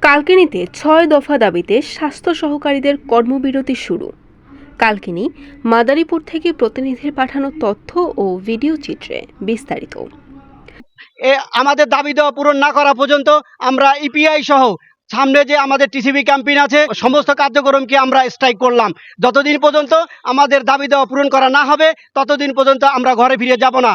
কালকিনিতে ৬ দফা দাবিতে স্বাস্থ্য সহকারীদের কর্মবিরতি শুরু। কালকিনি মাদারীপুর থেকে প্রতিনিধির পাঠানো তথ্য ও ভিডিও চিত্রে বিস্তারিত। আমাদের দাবি দেওয়া পূরণ না করা পর্যন্ত আমরা ইপিআই সহ সামনে যে আমাদের টিসিবি ক্যাম্পেইন আছে সমস্ত কার্যক্রমকে আমরা স্ট্রাইক করলাম। যতদিন পর্যন্ত আমাদের দাবি দেওয়া পূরণ করা না হবে ততদিন পর্যন্ত আমরা ঘরে ফিরে যাব না।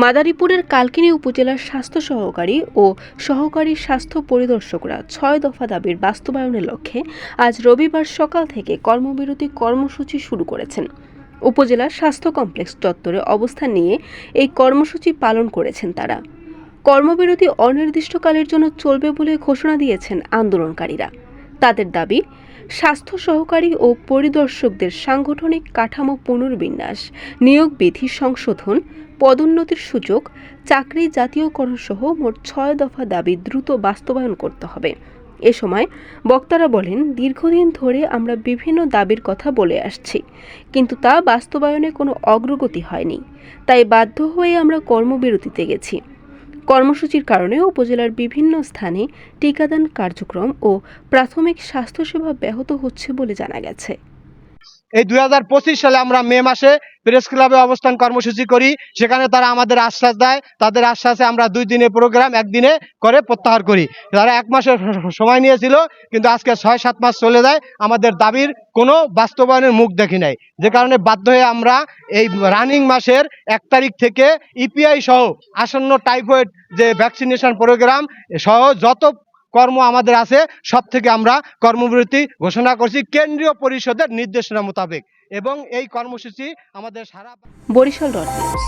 মাদারীপুরের কালকিনি উপজেলার স্বাস্থ্য সহকারী ও সহকারী স্বাস্থ্য পরিদর্শকরা ৬ দফা দাবির বাস্তবায়নের লক্ষ্যে আজ রবিবার সকাল থেকে কর্মবিরতি কর্মসূচি শুরু করেছেন। উপজেলার স্বাস্থ্য কমপ্লেক্স চত্বরে অবস্থান নিয়ে এই কর্মসূচি পালন করেছেন তারা। কর্মবিরতি অনির্দিষ্টকালের জন্য চলবে বলে ঘোষণা দিয়েছেন আন্দোলনকারীরা। তাদের দাবি, স্বাস্থ্য সহকারী ও পরিদর্শকদের সাংগঠনিক কাঠামো পুনর্বিন্যাস, নিয়োগ বিধি সংশোধন, পদোন্নতির সুযোগ, চাকরি জাতীয়করণ সহ মোট ৬ দফা দাবি দ্রুত বাস্তবায়ন করতে হবে। এ সময় বক্তারা বলেন, দীর্ঘদিন ধরে আমরা বিভিন্ন দাবির কথা বলে আসছি, কিন্তু তা বাস্তবায়নে কোনো অগ্রগতি হয়নি। তাই বাধ্য হয়ে আমরা কর্মবিরতিতে গেছি। কর্মসূচির কারণে উপজেলার বিভিন্ন স্থানে টিকাদান কার্যক্রম ও প্রাথমিক স্বাস্থ্যসেবা ব্যাহত হচ্ছে বলে জানা গেছে। এই 2025 সালে আমরা মে মাসে প্রেস ক্লাবে অবস্থান কর্মসূচি করি। সেখানে তারা আমাদের আশ্বাস দেয়, তাদের আশ্বাসে আমরা 2 দিনের প্রোগ্রাম একদিনে করে প্রত্যাহার করি। তারা 1 মাসের সময় নিয়েছিল, কিন্তু আজকে 6-7 মাস চলে যায়, আমাদের দাবির কোনো বাস্তবায়নের মুখ দেখি নাই। যে কারণে বাধ্য হয়ে আমরা এই রানিং মাসের 1 তারিখ থেকে ইপিআই সহ আসন্ন টাইফয়েড যে ভ্যাকসিনেশন প্রোগ্রাম সহ যত কর্ম আমাদের আছে সব থেকে আমরা কর্মবিরতি ঘোষণা করছি কেন্দ্রীয় পরিষদের নির্দেশনা মোতাবেক, এবং এই কর্মসূচি আমাদের সারা বরিশাল ডট নিউজ।